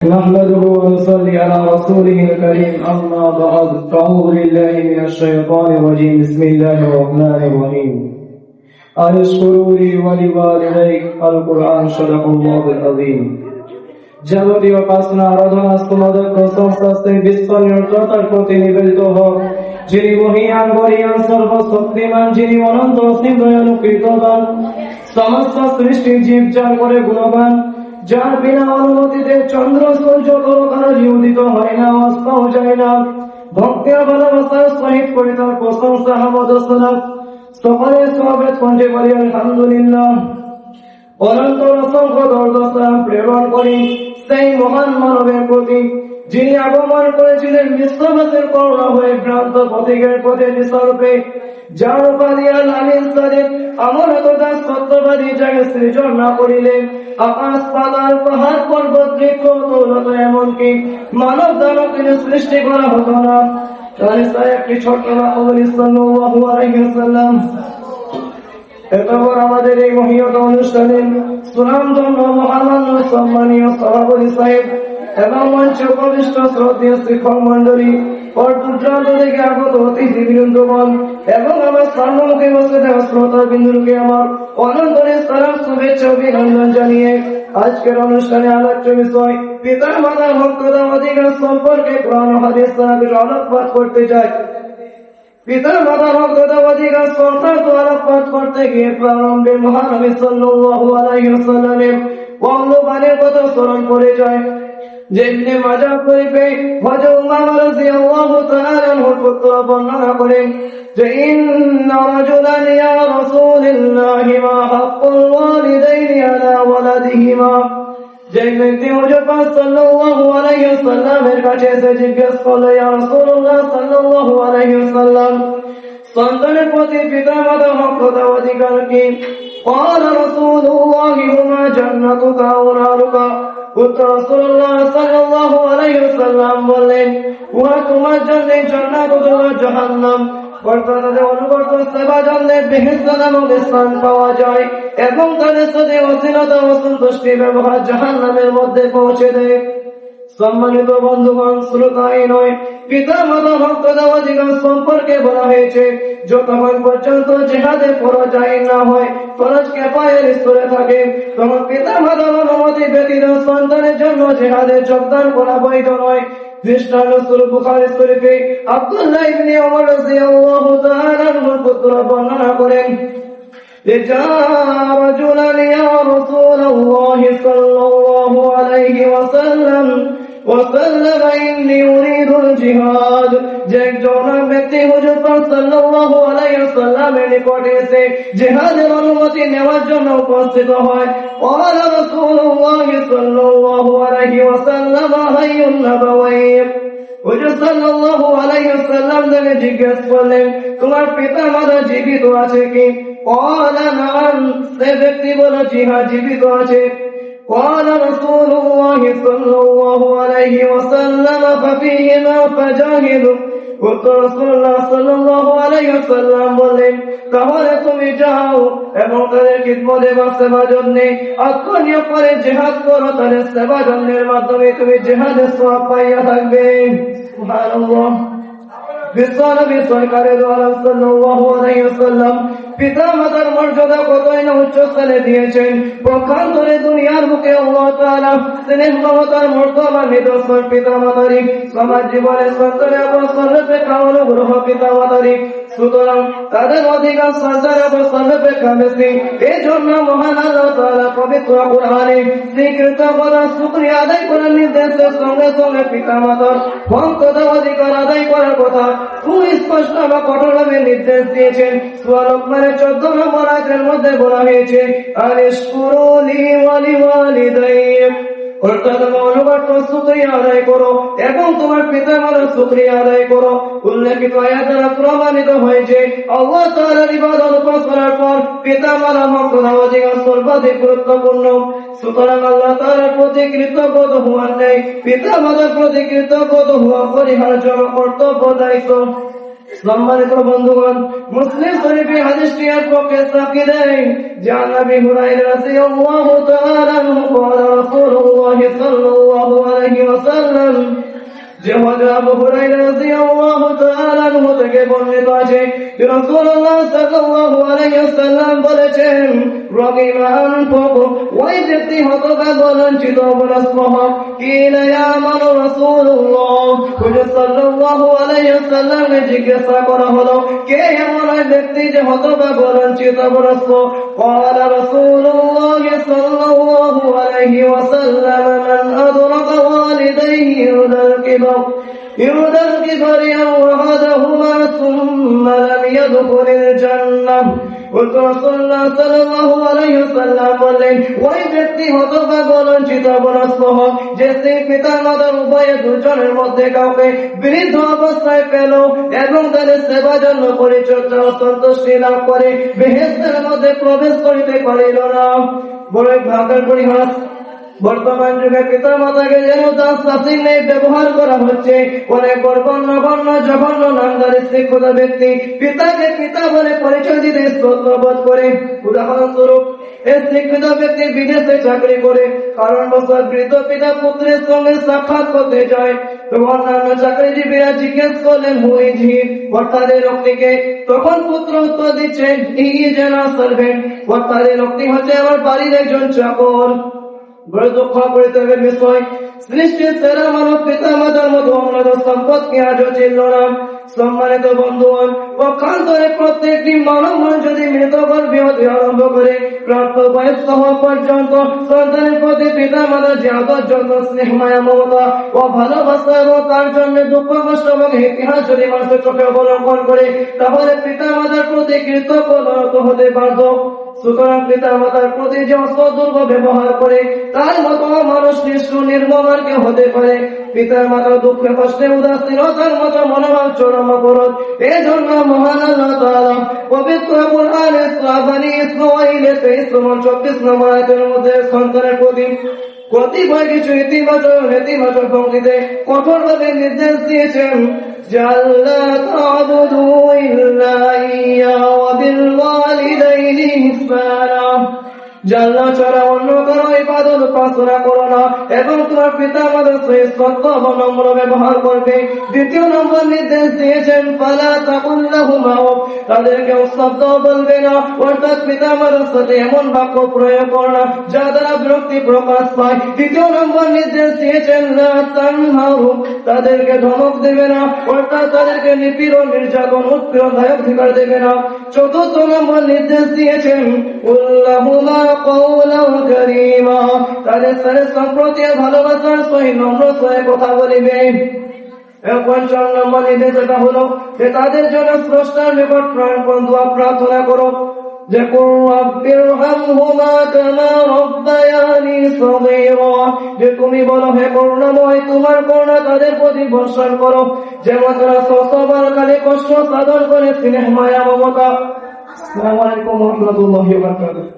نحمده ونصلي على رسوله الكريم أما بعد أعوذ بالله من الشيطان الرجيم بسم الله الرحمن الرحيم أن اشكروا لي ولوالدي القرآن صدق الله العظيم যাবতীয় উপাসনা আরাধনা স্তোত্র প্রশংসা বিশ্বনির্মাতার প্রতি নিবেদিত হোক, যিনি মহিয়ান বরিয়ান সর্বশক্তিমান, যিনি অনন্ত অসীম দয়ালু কৃতদান, সমস্ত সৃষ্টি জীব যার করে গুণগান, যার বিনা অনুমতিতে চন্দ্র সূর্য তরকারি উদিত হয় না, অস্তও যায় না। ভক্তি ও ভালোবাসার সহিত করে তার প্রশংসা হামদ ও সালাত সকলে সবেত কণ্ঠে বলি আলহামদুলিল্লাহ। অনন্তর অসংখ্য দরদাম প্রেরণ করি সেই মহান মানবের প্রতি, যিনি আগমন করেছিলেন বিশ্ববাসীর করুণা হয়ে ভ্রান্ত পথিকের পথে নিঃস্বরূপে, যার উপাধি আল আমিন সাদিক আমল তথা সত্যবাদী যাকে সৃজন না করিলে আকাশ পাতাল পাহাড় পর্বত বৃক্ষ তৌলত এমনকি মানব দানব তিনি সৃষ্টি করা হতো না। একটি ছোট্ট রাসূল সাল্লাল্লাহু আলাইহি ওয়াসাল্লাম এতবার আমাদের এই মহিয়ত অনুষ্ঠানে সুনামধন্য মহামান্য সম্মানীয় সভাপতি সাহেব এবং মঞ্চে উপবিষ্ট শ্রদ্ধেয় শিক্ষক মন্ডলী, দূরান্ত থেকে আগত অতিথি বৃন্দগণ এবং আমার সম্মুখে বসে থাকা শ্রোতা বিন্দুকে আমার অনন্তরে সালাম শুভেচ্ছা অভিনন্দন জানিয়ে আজকের অনুষ্ঠানে আলোচ্য বিষয় পিতা মাতার ভক্ততা অধিকার সম্পর্কে কোরআন ও হাদিস থেকে আলোকপাত করতে চাই। পিতা মাতার ভক্ততা অধিকার সংক্রান্ত আলোকপাত করতে গিয়ে প্রারম্ভে মহানবী সাল্লাল্লাহু আলাইহি ওয়াসাল্লামের বন্ধবানের কথা স্মরণ করে যায়। যেমনি মাজা করিবে হযরত উমর রাদিয়াল্লাহু তাআলা আনহু পুত্র বর্ণনা করেন যে ইন্না রাজুলান ইয়া রাসূলুল্লাহি মা হাক্কুল ওয়ালিদাইনি আলা ওয়ালাদিহিমা। যে ব্যক্তি হুজুর পাক সাল্লাল্লাহু আলাইহি ওয়াসাল্লামের কাছে এসে জিজ্ঞেস করল, ইয়া রাসূলুল্লাহ সাল্লাল্লাহু আলাইহি ওয়াসাল্লাম, সন্তানের প্রতি পিতা মাতার হকদার অধিকার কি? قال رسول الله هما جنتك ونارك। পুত্র রাসূলুল্লাহ সাল্লাল্লাহু আলাইহি ওয়াসাল্লাম বললেন, উহা তোমার জন্য জান্নাত ও তোমার জাহান্নাম। বর্তমানে অনুগত সেবা জানলে বেহেশত নামক স্থান পাওয়া যায় এবং তাদের সাথে অশ্লীলতা ও অসন্তুষ্টি ব্যবহার জাহান্নামের মধ্যে পৌঁছে দেয়। সম্মানিত বন্ধুগণ, শ্রোতাই নয়, পিতা মাতা ভক্ততা অধিকার সম্পর্কে বলা হয়েছে যতক্ষণ পর্যন্ত জিহাদে ফরজ আইন না হয়, ফরজ কিফায়ের স্তরে থাকে, তখন পিতা মাতার অনুমতি ব্যতীত সন্তানের জন্য জিহাদে যোগদান করা বৈধ নয়। দৃষ্টান্তস্বরূপ বুখারী শরীফে আব্দুল্লাহ ইবনে ওমর রাদিয়াল্লাহু তাআলা আনহু পুত্র বর্ণনা করেন, جاء رجلا يا رسول الله صلى الله عليه وسلم إني أريد الجهاد। যে একজন ব্যক্তি হুজুর পাক সাল্লাল্লাহু আলাইহি ওয়াসাল্লামের নিকটে এসে জিহাদের অনুমতি নেওয়ার জন্য উপস্থিত হয়। قال رسول الله صلى الله عليه وسلم حي النبويين। হুজুর সাল্লাল্লাহু আলাইহি ওয়াসাল্লাম তাকে জিজ্ঞেস করলেন, তোমার পিতা মাতা জীবিত আছে কি? قال نعم। সে ব্যক্তি বলল, জি হ্যাঁ, জীবিত আছে। قال رسول الله صلى الله عليه وسلم ففيهما فجاهدوا। রাসূলুল্লাহ সাল্লাল্লাহু আলাইহি ওয়াসাল্লাম বললেন, তাহলে তুমি যাও এবং তাদের খিদমতে বা সেবা জন্যে আত্মনিয়োগ করে জিহাদ করো, তাদের সেবা জন্যের মাধ্যমে তুমি জিহাদের সওয়াব পাইয়া থাকবে। সুবহানাল্লাহ। বিশ্বনবী সরকারে দো আলম সাল্লাল্লাহু আলাইহি ওয়াসাল্লাম পিতা মাতার মর্যাদা কতই না উচ্চ স্থানে দিয়েছেন। পক্ষান্তরে দুনিয়ার বুকে আল্লাহ তাআলা স্নেহ মমতার মর্যাদা নিদর্শন পিতা মাতারই, সমাজ জীবনে সন্তানের অবসরপেক্ষা অনুগ্রহ পিতা মাতারই, সুতরাং তাদের অধিকার সন্তানের অবসরপেক্ষা বেশি। এই জন্য মহান আল্লাহ তাআলা পবিত্র কুরআনে স্বীকৃত করা শুকরিয়া আদায় করার নির্দেশের সঙ্গে সঙ্গে পিতা মাতার ভক্ততা অধিকার আদায় করার কথা সুস্পষ্ট বা কঠোরভাবে নির্দেশ দিয়েছেন। সূরা লোকমানের 14 নম্বর আয়াতের মধ্যে বলা হয়েছে, আনিশকুরু লি ওয়া লিওয়ালিদাইয়া। অর্থাৎ অনুগত শুকরিয়া আদায় করো এবং তোমার পিতা মাতার শুকরিয়া আদায় করো। উল্লেখিত আয়াত দ্বারা প্রমাণিত হয়েছে আল্লাহ তাআলার ইবাদত করার পর পিতা মাতার ভক্ততা অধিকার সর্বাধিক গুরুত্বপূর্ণ। সুতরাং আল্লাহ তাআলার প্রতি কৃতজ্ঞ হওয়া নেই, পিতা মাতার প্রতি কৃতজ্ঞ হওয়া পরিহার্য কর্তব্য দায়িত্ব। সম্মানিত বন্ধুগণ, মুসলিম শরীফে হাদিসটি এর পক্ষে সাক্ষী দেয় যে নবী হুরায়রা রাদিয়াল্লাহু তাআলা আনহু قال رسول الله صلى الله عليه وسلم যে হযরত আবু হুরায়রা রাদিয়াল্লাহু তাআলা আনহু থেকে বর্ণিত আছে যে রাসূলুল্লাহ সাল্লাল্লাহু আলাইহি ওয়াসাল্লাম বলেছেন রাগিমা আনফুক ওই ব্যক্তি হতভাগ্য লাঞ্ছিত অবস্থাহ কিলা ইয়া মান রাসূলুল্লাহ হুজুর সাল্লাল্লাহু আলাইহি ওয়াসাল্লামকে জিজ্ঞাসা করা হলো কে এমন ওই ব্যক্তি যে হতভাগ্য লাঞ্ছিত অবস্থা قال رسول الله صلى الله عليه وسلم من أدرك والديه يرد الكبر أو أحدهما ثم لم يدخل الجنة قلت رسول الله صلى الله عليه وسلم বললেন ওই ব্যক্তি হতভাগ্য লাঞ্ছিত অবস্থা যে পিতা মাতার উভয় দুজনের মধ্যে কাউকে বৃদ্ধ অবস্থায় পেল এবং তাদের সেবা জন্য পরিচর্যা ও সন্তুষ্টি লাভ করে বেহেশতের মধ্যে প্রবেশ করিতে পারিল না। বড় ভাগ্যের পরিহাস। বর্তমান যুগে পিতা মাতাকে যেন তার শাসির নেই ব্যবহার করা হচ্ছে। অনেক বর্বণ্য জঘন্য নামধারী শিক্ষিত ব্যক্তি পিতাকে পিতা বলে পরিচয় দিতে স্তোত্রবোধ করে। উদাহরণস্বরূপ এই শিক্ষিত ব্যক্তি বিদেশে চাকরি করে কারণবশত বৃদ্ধ পিতা পুত্রের সঙ্গে সাক্ষাৎ করতে যায়। অন্যান্য চাকরিজীবীরা জিজ্ঞেস করলেন হুই ঝি অর্থাৎ লোকটিকে, তখন পুত্র উত্তর দিচ্ছে ই যেন সার্ভেন্ট অর্থাৎ লোকটি হচ্ছে আমার বাড়ির একজন চাকর। বড় দুঃখ পরিত্যাগের বিষয়, সৃষ্টির সেরা মানব পিতা মাতার মতো অন্যত সম্পদকে আজও চিনল না। সম্মানিত বন্ধুগণ, পক্ষান্তরে প্রত্যেকটি মানব যদি মৃতগর্ভে হতে আরম্ভ করে প্রাপ্তবয়স্ক হওয়া পর্যন্ত সন্তানের প্রতি পিতা মাতার যে আদর যত্ন স্নেহ মায়া মমতা ও ভালোবাসা এবং তার জন্য দুঃখ কষ্ট এবং ইতিহাস যদি মানুষের চোখে অবলম্বন করে তাহলে পিতা মাতার প্রতি কৃতজ্ঞ হতে পারত। সুতরাং পিতা মাতার প্রতি যে অসদুর্গ ব্যবহার করে তার মতো মানুষ নিষ্ঠুর নির্মম আর কেউ হতে পারে। পিতার মাতার দুঃখে কষ্টে উদাসীনতার মতো মনোভাব চরম অবরোধ। এই জন্য মহান আল্লাহ তাআলা পবিত্র কুরআনে সূরা বনী ইসরাঈলের 23-24 নম্বর আয়াতের মধ্যে সন্তানের প্রতি কতিপয় কিছু নেতিবাচক ভঙ্গিতে কঠোরভাবে নির্দেশ দিয়েছেন যে আল্লাহ তা'বুদু ইল্লা ইয়্যাহু ওয়া বিল ওয়ালিদাইনি ইহসানা, জাল্লা ছাড়া অন্য কারো ইবাদত উপাসনা করো না এবং তোমার পিতা মাতার সহিত সত্য এবং নম্র ব্যবহার করবে। দ্বিতীয় নম্বর নির্দেশ দিয়েছেন ফালা তাকুল লাহুমা, তাদেরকে শব্দ বলবে না অর্থাৎ পিতা মাতার সাথে এমন বাক্য প্রয়োগ করো না যা দ্বারা বিরক্তি প্রকাশ পায়। তৃতীয় নম্বর নির্দেশ দিয়েছেন লা তানহারু, তাদেরকে ধমক দেবে না অর্থাৎ তাদেরকে নিপীড়ন নির্যাতন উৎপীড়ন অধিকার দেবে না। চতুর্থ নম্বর নির্দেশ দিয়েছেন উল্লাহুমা কওলান কারীমা, তাদের সাথে সম্প্রতি ভালোবাসার সহিত নম্র সহিত কথা বলিবে। পঞ্চম নম্বর নির্দেশ এটা হলো যে তাদের জন্য স্রষ্টার নিকট প্রাণপণ দোয়া প্রার্থনা করো যে কুল রাব্বিরহামহুমা কামা রাব্বায়ানি সগীরা, যে তুমি বলো হে করুণাময় তোমার করুণা তাদের প্রতি বর্ষণ করো যেমন তারা শৈশবকালে কষ্ট সাধন করে স্নেহ মায়া মমতা। আসসালামু আলাইকুম ওয়া রাহমাতুল্লাহি ওয়া বারাকাতুহু।